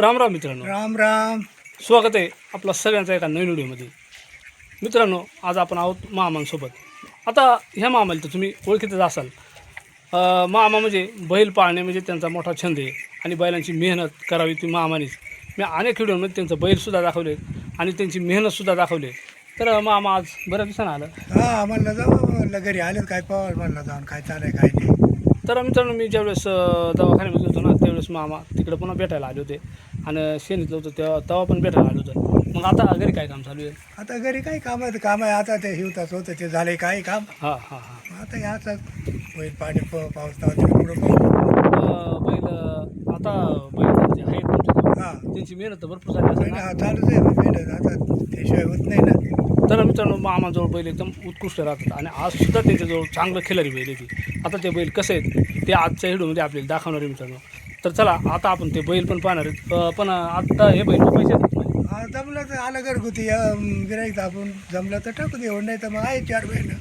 राम राम मित्रांनो, राम राम. स्वागत आहे आपला सगळ्यांचा एका नवीन व्हिडिओमध्ये. मित्रांनो, आज आपण आहोत मामांसोबत. आता ह्या मामाला तर तुम्ही ओळखीतच असाल. मामा म्हणजे बैल पाळणे म्हणजे त्यांचा मोठा छंद आहे आणि बैलांची मेहनत करावी ती मामानीच. मी अनेक व्हिडिओमध्ये त्यांचं बैलसुद्धा दाखवले आणि त्यांची मेहनतसुद्धा दाखवले. तर मामा आज बऱ्याच दिवसानं आलं. हा म्हणलं जाऊ, म्हणलं घरी आलेत काय पाहावं, म्हणलं जाऊन काय चालय काय नाही. तर मित्रांनो, मी ज्यावेळेस दवाखान्यामध्ये होतो ना त्यावेळेस मामा तिकडे पुन्हा भेटायला आले होते आणि शेणीतलं होतं तेव्हा पण भेटायला आलो होतं. मग आता घरी काय काम चालू आहे? आता घरी काय काम आहे आता ते हिवताच होतं ते झालंय काय काम. हां हां हां. आता ह्याच होईल पाणी पाऊस पुढं पाऊस. बैल आता बैल जे आहेत तुमच्या हा त्यांची मेहनत तर भरपूर झाली असेल ना? हा चालूच आहे मेहनत, आता त्याशिवाय होत नाही ना. तर मित्रांनो, मामाजवळ बैल एकदम उत्कृष्ट राहतात आणि आजसुद्धा त्यांच्याजवळ चांगलं खिलारी बैल येते. आता ते बैल कसे आहेत ते आजच्या व्हिडिओमध्ये आपल्याला दाखवणार आहे मित्रांनो. तर चला आता आपण ते बैल पण पाहणार आहेत. पण आता हे बैल पैसे देत नाही. हा जमलं तर आलं घरगुती गिराईक आपण जमलं तर टाकू दे, नाही तर मग आहे 4 महिने.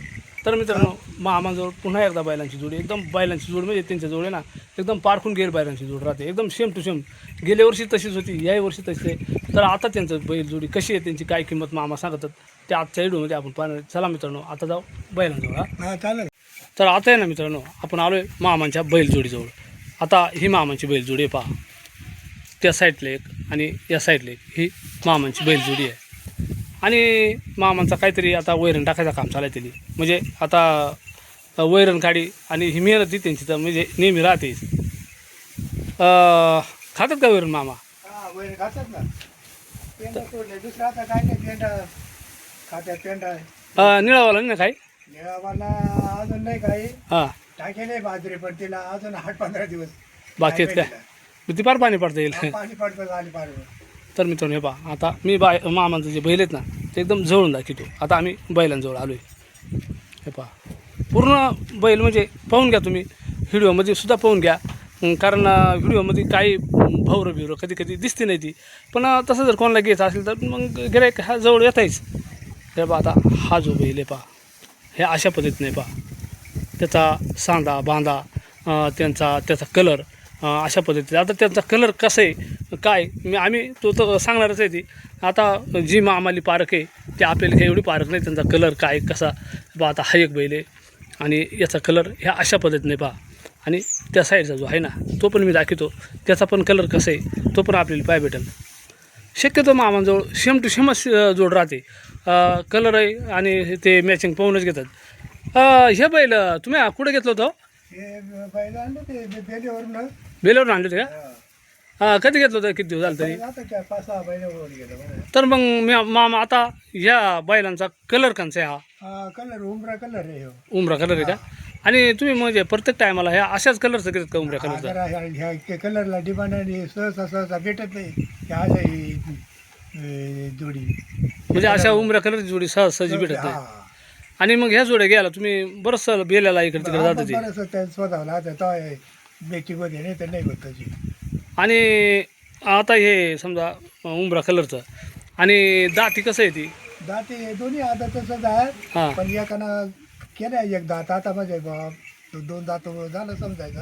तर मित्रांनो, मामाजवळ पुन्हा एकदा बैलांची जोडी, एकदम बैलांची जोड म्हणजे त्यांच्याजवळ आहे ना एकदम पारखून गेल बैलांची जोड राहते, एकदम सेम टू सेम. गेल्या वर्षी तशीच होती, याही वर्षी तशीच आहे. तर आता त्यांचं बैल जोडी कशी आहे, त्यांची काय किंमत मामा सांगतात ते आजच्या व्हिडिओमध्ये आपण पाहणार. चला मित्रांनो, आता जाऊ बैलांजवळ. हा चालेल. तर आता आहे ना मित्रांनो, आपण आलो आहे मामांच्या बैलजोडीजवळ. आता ही मामांची बैलजोडी आहे पहा. त्या साईडला एक आणि या साईडला एक ही मामांची बैलजोडी आहे. आणि मामांचा काहीतरी आता वैरण टाकायचं काम चालाय त्यांनी. म्हणजे आता वैरण काढी आणि ही मेहनत ती त्यांची तर म्हणजे नेहमी राहतेच. खातात का वैरण मामा? हा वैर खातात ना. पेंडा सोडले दुसरा आता काय नाही, पेंडा खात्यात पेंडा आहे. निळावाला नाही ना काही? निळावाला अजून नाही काही हां, टाकेले बाजरी, पण तिला अजून 8-15 दिवस बाकी आहेत काय? ती पार पाणी पडता येईल. पाणी पडतं झाली पाणी. तर मित्रांनो, हे पहा, आता मी मामांचं जे बैल आहेत ना ते एकदम जवळून दाखवतो. आता आम्ही बैलांजवळ आलो आहे. हे पहा, पूर्ण बैल म्हणजे पाहून घ्या तुम्ही, व्हिडिओमध्ये सुद्धा पाहून घ्या. कारण व्हिडिओमध्ये काही भवरं कधी कधी दिसते नाही ती. पण तसं जर कोणाला घ्यायचं असेल तर मग गिऱ्हाईक हा जवळ येतायच. हे पहा, आता हा जो बैल आहे पहा, हे अशा पद्धतीने पहा, त्याचा सांधा बांधा, त्याचा कलर अशा पद्धतीने. आता त्यांचा कलर कसं आहे काय आम्ही तो तर सांगणारच आहे. ती आता जी आम्हाला पारख आहे ते आपल्याला काही एवढी पारख नाही त्यांचा कलर काय कसा. बा आता हा एक बैल आहे आणि याचा कलर ह्या अशा पद्धतीने पहा. आणि त्या साईडचा जो आहे ना तो पण मी दाखवतो, त्याचा पण कलर कसा आहे तो पण आपल्याला पाय भेटेल. शक्यतो मामांजवळ सेम टू सेमच जोड राहते. कलर आहे आणि ते मॅचिंग पाहूनच घेतात. हे बैल तुम्ही कुठे घेतलं होतं? हे बैल आणलं ते बेलीवरून. बेलावरून आणले होते का? कधी घेतलं होतं, किती दिवस झालं तरी? आता काय 5-6 बैलावर गेलं बरं. तर मग मामा आता ह्या बैलांचा कलर कोणचा आहे? हा कलर उमरा कलर आहे. उमरा कलर आहे का? आणि तुम्ही म्हणजे प्रत्येक टायमाला ह्या अशाच कलरचं घेतात का उमऱ्या कलरचा? ह्या कलरला डिमांड आणि सहसा भेटत नाही ह्या अशा जोडी. म्हणजे अशा उमऱ्या कलरची जोडी सहजी भेटत नाही. आणि मग ह्या जोड्या घ्यायला तुम्ही बरंचसं बेल्याला इकडे तिकडे जात होते. बरंच स्वतःला आता मेकिंगमध्ये नाही तर नाही होत त्याची. आणि आता हे समजा उमरा कलरचं आणि दाती कसं आहे ती? दाते दोन्ही आता तसंच आहे. हां, पण एकानं केलं एक दात आता म्हणजे 2 दात झालं समजायचं.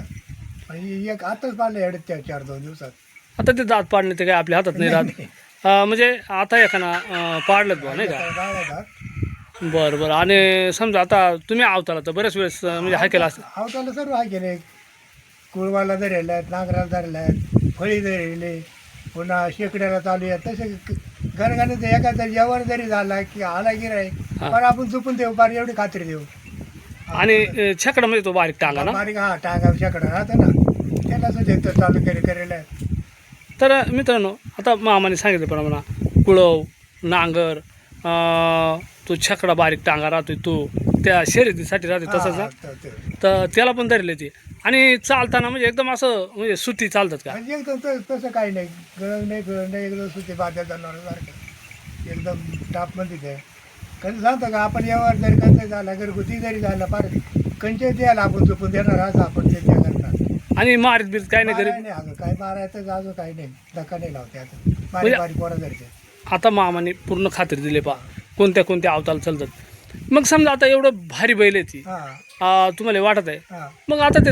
आणि एक आताच पाडलं 4-2 दिवसात. आता ते दात पाडणे ते काय आपल्या हातात नाही राहत. म्हणजे आता एखादा पाडलं बा नाही का? गाळ्यात बरं बरं. आणि समजा आता तुम्ही आवताला तर बऱ्याच वेळेस म्हणजे हा केला असं. आवताला सर्व आहे केले. कुळवाला धरेल आहेत, नांगराला धरले आहेत, फळी धरले, पुन्हा शेकड्याला चालू आहे. तसे गणगणित तर एखादा जेवण जरी झाला की आला गिराईक पण आपण चुकून देऊ, फार एवढी खात्री देऊ. आणि छकडा म्हणजे तो बारीक टांगा ना? बारीक हा टांगा शेकडा राहतं ना, त्याला सुद्धा चालू करेल आहे. तर मित्रांनो, आता मामाने सांगितल्याप्रमाणे कुळव नांगर तो छकडा बारीक टांगा राहतोय तो त्या शर्यतीसाठी राहते तसंच ना. तर त्याला पण धरले ते. आणि चालताना म्हणजे एकदम असं म्हणजे सुट्टी चालतात का? म्हणजे एकदम तसं काही नाही, गळण नाही एकदम सुट्टी बाध्या जनावरांसारखं एकदम टापमध्ये ते. कसं सांगतो का आपण यावर जरी कसं झाला घरगुती जरी झाला फार कंचे द्यायला आपण चुकून देणार असं आपण ते त्या करणार. आणि मारीत बीत काय नाही गरीब? नाही अगं काय मारायचं अजून काही नाही, धक्का नाही लावते आता बारीक बारीक पोरं धरते. आता मामाने पूर्ण खात्री दिली पहा कोणत्या कोणत्या अवताला चालतात. मग समजा आता एवढं भारी बैल आहे ती हा तुम्हाला वाटत आहे, हा मग आता ते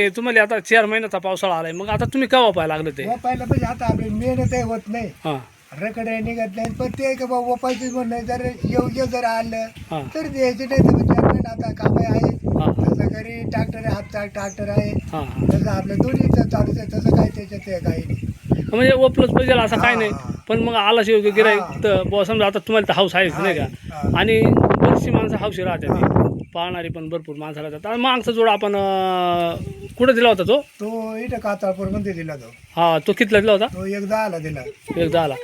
तुम्हाला आता 4 महिन्याचा पावसाळा आलाय, मग आता तुम्ही केव्हा पाहायला लागलं ते? पहिलं म्हणजे आता आपली मेहनतही होत नाही, हां रकडे निघत नाही, पण ते का बाबा वपायचंच म्हणणं जर योग्य जर आलं हां तर द्यायचे नाही तर मग 4 महिने आता कामं आहे. हां तसं घरी ट्रॅक्टर आहे, हात ट्रॅक्टर आहे, हां हां तसं आपलं दोन्ही चालूच आहे, तसं काय त्याच्यात ते काही नाही. म्हणजे ओपलंच पाहिजे असं काय नाही, हां. पण मग आलाच योग्य गिराईक हां. तर बुवा समजा आता तुम्हाला तर हाऊस आहेच नाही का, हां. आणि बरीचशी माणसं हौशी राहतात ती, पाहणारी पण भरपूर माणसं राहतात. आणि मागचा जोड आपण कुठं दिला होता तो? तो इथं काताळपूरमध्ये दिला तो. हा तो कितला दिला होता? तो एकदा आला दिला. एकदा आला.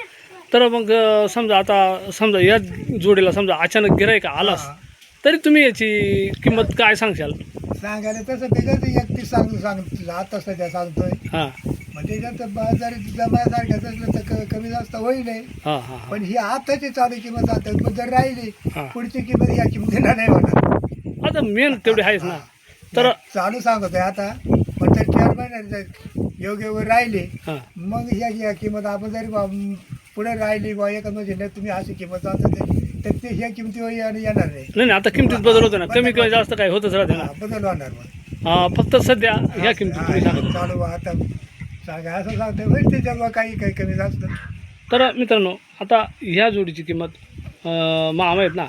तर मग समजा आता समजा या जोडीला समजा अचानक गिराईक आलास, हां. तरी तुम्ही याची किंमत काय सांगशाल? सांगायला तसं त्याच्यात एकटी सांगतो आता सध्या सांगतोय, हां मग त्याच्यात जर जमासारख्याच असलं तर कमी जास्त होईल. हां हां पण ही आताची चालू किंमत आता पण जर राहिली हां. पुढची किंमत या किंमतीला नाही होणार. आता मेन तेवढी आहेच ना. तर चालू सांगतोय आता, पण तर 4 महिन्यात योग्य वर राहिली हां मग ह्या किंमत आपण जरी पुढे राहिली बा एका म्हणजे नाही तुम्ही अशी किंमत सांगतो तर ते ह्या किंमतीवर येणार नाही. नाही आता किमतीत बदल होतो ना, कमी किंवा जास्त काय होतच राहते ना. बदल होणार मग. फक्त सध्या ह्या किमतीत तुम्ही सांगत होता. चालू आता सांगा असं सांगतोय होईल त्याच्यामुळे काही कमी जास्त. तर मित्रांनो आता ह्या जोडीची किंमत मामा आहेत ना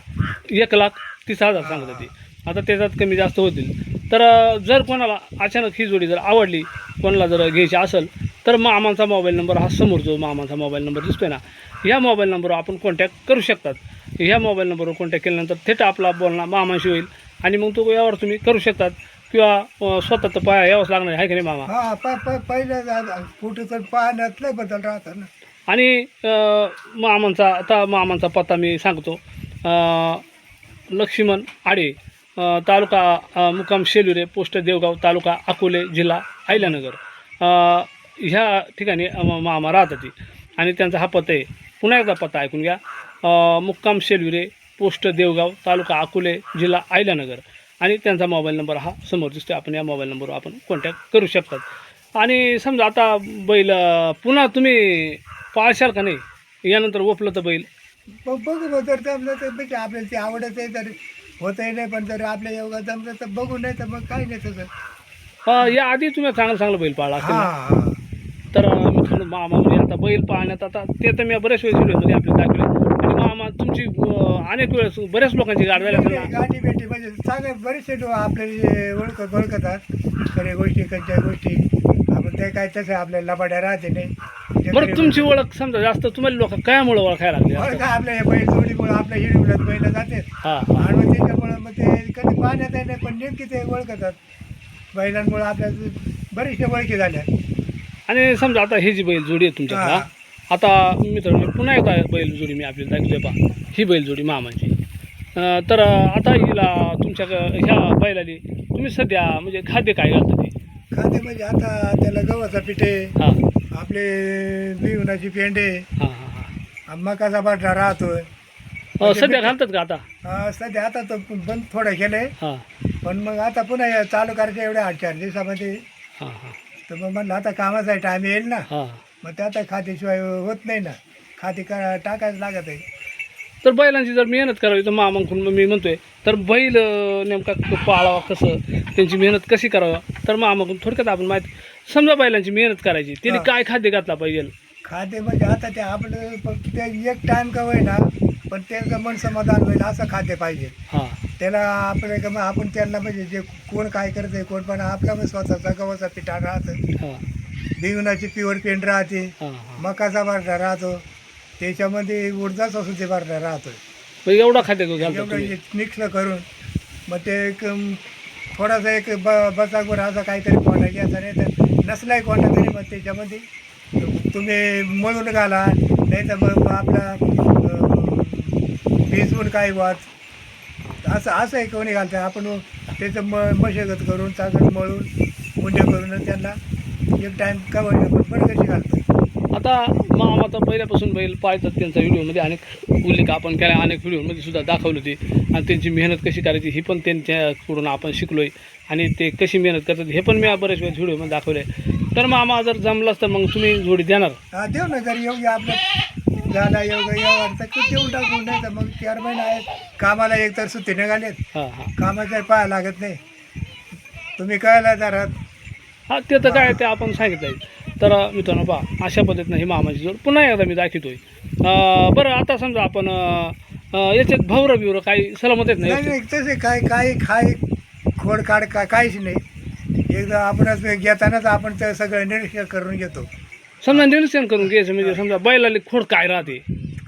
1,30,000 सांगत होती. आता त्याच्यात कमी जास्त होतील. तर जर कोणाला अचानक ही जोडी जर आवडली, कोणाला जर घ्यायची असेल तर मामांचा मोबाईल नंबर हा समोर जो मामांचा मोबाईल नंबर दिसतोय ना, ह्या मोबाईल नंबरवर आपण कॉन्टॅक्ट करू शकतात. ह्या मोबाईल नंबरवर कॉन्टॅक्ट केल्यानंतर थेट आपला बोलणं मामांशी होईल आणि मग तो यावर तुम्ही करू शकतात, किंवा स्वतः तर पाया यावंच लागणार आहे की नाही मामा? हा पहिलं कुठं तर पाहण्यात लय बदल राहतात ना. आणि मामांचा पत्ता मी सांगतो. लक्ष्मण आडे, तालुका मुक्काम शेलुरे, पोस्ट देवगाव, तालुका अकोले, जिल्हा अहिल्यानगर, ह्या ठिकाणी मामा राहतात ती. आणि त्यांचा हा पत्ता आहे, पुन्हा एकदा पत्ता ऐकून घ्या. मुक्काम शेलुरे, पोस्ट देवगाव, तालुका अकोले, जिल्हा अहिल्यानगर. आणि त्यांचा मोबाईल नंबर हा समोर दिसतो. आपण या मोबाईल नंबरवर आपण कॉन्टॅक्ट करू शकतात. आणि समजा आता बैल पुन्हा तुम्ही पाळशाल का नाही, यानंतर ओपलं तर बैल? बघू मग जर जमलं तर म्हणजे आपल्याला ते आवडत आहे तर होतही नाही, पण जर आपल्या योगा जमलं तर बघू, नाही तर मग काही नाही तसं. या आधी तुम्ही चांगलं बैल पाळला असेल ना? हां तर मित्रांनो मामा म्हणजे आता बैल पाळण्यात आता ते तर मी बऱ्याच वेळेस व्हिडिओमध्ये आपल्याला दाखवले. आणि मामा तुमची अनेक वेळेस बऱ्याच लोकांची गाडी झाली असेल ना? गाठी भेटी म्हणजे चांगले बरेचसे आपले ओळखतात सगळ्या गोष्टी कंच्या गोष्टी. आपण ते काय तसं आपल्याला लबाड्या राहते नाही. बरं तुमची ओळख समजा जास्त तुम्हाला लोक कयामुळे ओळखायला लागले? ओळखा आपल्या या बैल जोडीमुळे आपल्या हिडीमुळे बैल जाते हां आणि मग त्याच्यामुळं मग ते कधी पाहण्यात नाही, पण नेमकी ते ओळखतात बैलांमुळे आपल्या बरेचशे ओळखी झाल्या. आणि समजा आता ही जी बैल जोडी आहे तुमच्याकडे, हां. आता मित्रांनो पुन्हा एकदा बैल जोडी मी आपल्याला दाखवते पहा, ही बैल जोडी मामाची. तर आता हिला तुमच्या ह्या बैलाली तुम्ही सध्या म्हणजे खाद्य काय घालता ते? खाते म्हणजे आता त्याला गव्हाचा पिठे, हां आपले बिहुनाची पेंडे, हां हां हां. मकाचा बाटला राहतोय. सध्या घालतात का आता? सध्या आता तो बंद थोडं केलंय, हां पण मग आता पुन्हा चालू करायचं एवढ्या 8-4 दिवसामध्ये. हां हां तर मग म्हणलं आता कामाचा टाईम येईल ना, हां. मग ते आता खात्याशिवाय होत नाही ना, खाते टाकायचं लागत आहे. तर बैलांची जर मेहनत करावी तर मामांकडून मी म्हणतोय तर बैल नेमका पाळावा, कसं त्यांची मेहनत कशी करावा, तर मामाकडून थोडक्यात आपण माहिती. समजा बैलांची मेहनत करायची, त्यांनी काय खाद्य घातला पाहिजे? खाते म्हणजे आता ते आपलं फक्त ते एक टाईम का होईना, पण त्यांचं मन समाधान होईल असं खाद्य पाहिजे. हां त्याला आपलं का मग आपण त्यांना म्हणजे जे कोण काय करतंय कोण, पण आपला मग स्वतःचा गव्हाचा पिठा राहतं, हां बिहुनाची प्युअर पेंट राहते, हां हां. मकाचा बारडा राहतो, त्याच्यामध्ये उडदाचा सुद्धा बारडा राहतो. मग एवढा खाद्य घालतो एवढं तुम्ही? मिक्स करून मग ते एक थोडासा एक बसाकवर असा काहीतरी कोंडा घ्यायचा, नाही तर नसलाही कोंडा तरी मग त्याच्यामध्ये तुम्ही मळून घाला, नाही तर मग आपला भिजवून काही वाच असं एक कोणी घालतं. आपण त्याचं मशागत करून चांगलं मळून मुंड्या करून त्यांना एक टाईम कवर पण बरं कशी घालतो. आता मामा तर पहिल्यापासून बैल पाळतात, त्यांचा व्हिडिओमध्ये अनेक उल्लेख आपण केला, अनेक व्हिडिओमध्ये सुद्धा दाखवली होती. आणि त्यांची मेहनत कशी करायची ही पण त्यांच्याकडून आपण शिकलो आहे. आणि ते कशी मेहनत करतात हे पण मी बरेच वेळेस व्हिडिओमध्ये दाखवले. तर मामा जर जमलाच तर मग तुम्ही जोडी देणार? देऊ ना, जर योग्य आपलं झाला व्यवहार तर देऊन टाकून, नाही तर मग 4 महिने आहेत कामाला, एक तर सुट्टी निघालेत, हां हां कामाचं पाहायला लागत नाही. तुम्ही कळला जरा. हां ते तर काय ते आपण सांगितलं आहे. तर मित्रांनो पहा अशा पद्धतीनं ही मामाची जोड पुन्हा एकदा मी दाखवतोय. बरं आता समजा आपण याच्यात भवरं बिवरं काही सलामत येत नाही नाही. नाही तसे काय खोडकाड काहीच नाही. एकदा आपणच घेतानाच आपण ते सगळं निरीक्षण करून घेतो. समजा निरीक्षण करून घ्यायचं म्हणजे समजा बैलाला खोड काय राहते.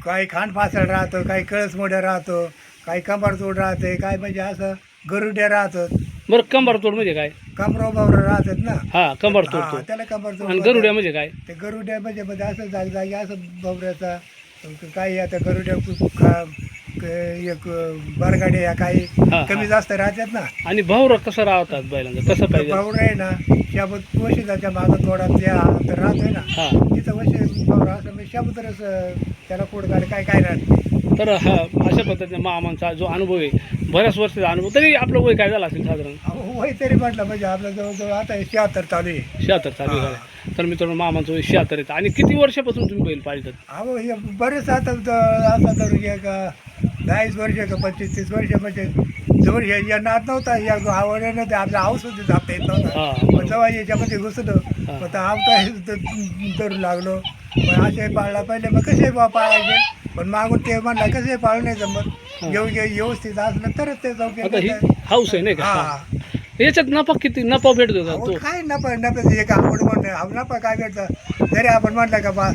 काही खांड फासळ राहतो, काही कळस मोठ्या राहतो, काही कंबरतोड राहते, काय म्हणजे असं गरुड्या राहतात, बरं कंबरतोड म्हणजे काय. कमरोबावर राहतात ना. हां कंबरतोड हा, तो. त्याला कंबरतोड आणि गरुड्या म्हणजे काय. ते गरुड्या म्हणजे असं जागी असं बबऱ्याचा काही आता गरुड्या एक बरगाड्या काही हा. कमी जास्त राहतात ना. आणि भवरं कसं राहतात बैलांचं कसं पाहिजे. भाऊर आहे ना, शाबूत वशिदाच्या मागं तोडात त्या तर राहतोय ना, हां तिथं वशी भाऊर असं म्हणजे शाबूतच त्याला कोडगाड काय राहत नाही. तर हा अशा पद्धतीने मामांचा जो अनुभव आहे बऱ्याच वर्षाचा अनुभव. तरी आपलं वय काय झालं असेल साधारण अहो, वय तरी म्हटलं म्हणजे आपलं जवळजवळ आता 76 चालू आहे. 76 चालू झालं. तर मित्रांनो मामांचं वय 76 येतं. आणि किती वर्षापासून तुम्ही बैल पाळतात. अहो हे बरेच आता असा धरून घ्या का 10 वर्ष का 25-30 वर्ष म्हणजे जवळ या नात नव्हता, या आवडण्यानं ते आपल्या हाऊस होती जाता येत नव्हता. हां पण जेव्हा याच्यामध्ये घुसलो हा. मग आवता धरू लागलो. मग असे पाळला पहिले, मग कसे पाळायचे, पण मागून ते म्हणला कसे पाळू नाही जमत, व्यवस्थित असलं तरच ते आता ही चौकी. हाऊस आहे नाही का. हा याच्यात नफा किती नफा भेटतो का तो. काय नफा नफा एक आपण म्हणतो नफा काय भेटतं. जरी आपण म्हटलं का बा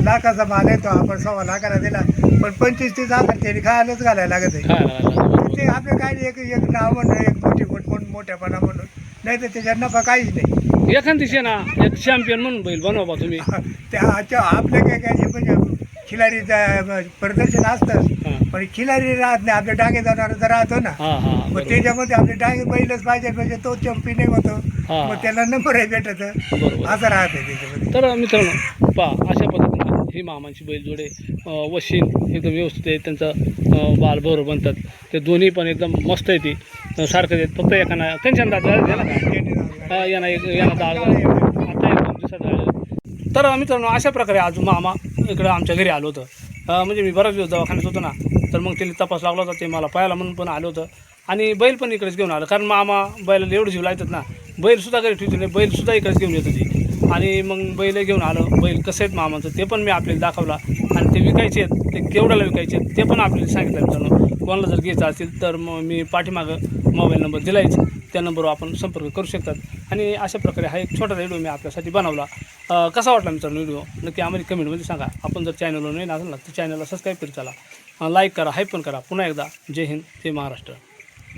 लाखाचा माल येतो, आपण 1.25 लाखाला दिला, पण 25-30 हजार त्याने खायलाच घालायला लागत आहे. काय ते आपलं काय एक एक नाव म्हणून, एक मोठी गोट मोठ्यापणा म्हणून, नाही तर त्याच्यात नफा काहीच नाही. एखादी ना एक चॅम्पियन म्हणून बैल बनवा बा तुम्ही. त्या आपल्या काय म्हणजे खिलारीचं प्रदर्शन असतं, हां पण खिलारी राहत नाही, आपल्या डागे जाणार राहतो ना. हां हां मग बरोबर. त्याच्यामध्ये आपले डागे बैलच पाहिजे, म्हणजे तो चंपी नाही होतो, हा. मग त्याला नंबरही भेटत, बरोबर. असं राहते त्याच्यामध्ये. तर मित्रांनो पहा अशा पद्धतीनं ही मामांची बैलजोडे वशीन एकदम व्यवस्थित आहे. त्यांचं बाल भोर बनतात. ते दोन्ही पण एकदम मस्त आहे. ती सारखं आहेत. फक्त एकाना त्यांच्या दात झाला का यांना यांना दाळ आता एकदम दिवसात झालं. तर मित्रांनो अशा प्रकारे आज मामा इकडं आमच्या घरी आलो होतं. म्हणजे मी बराच दिवस दवाखान्यात होतो ना, तर मग त्याला तपास लागला होता, ते मला पाहायला म्हणून पण आलं होतं. आणि बैल पण इकडेच घेऊन आलं, कारण मामा बैलाला एवढं जीव लावतात ना, बैलसुद्धा घरी ठेवतो नाही, बैलसुद्धा इकडेच घेऊन येत होती. आणि मग बैल घेऊन आलं. बैल कसं आहेत मामाचं ते पण मी आपल्याला दाखवला. आणि ते विकायचे आहेत, ते केवढ्याला विकायचे आहेत ते पण आपल्याला सांगितलं. मित्रांनो कोणाला जर घ्यायचं असेल तर मग मी पाठीमागं मोबाईल नंबर दिलायच, त्या नंबरवर आपण संपर्क करू शकतात. आणि अशा प्रकारे हा एक छोटा व्हिडिओ मी आपल्यासाठी बनवला. कसा वाटला मित्रांनो व्हिडिओ नक्की आम्हाला कमेंटमध्ये सांगा. आपण जर चॅनलवर नाही असेल ना तर चॅनलला सबस्क्राईब करा, लाईक करा, हाईप पण करा. पुन्हा एकदा जय हिंद, जय महाराष्ट्र.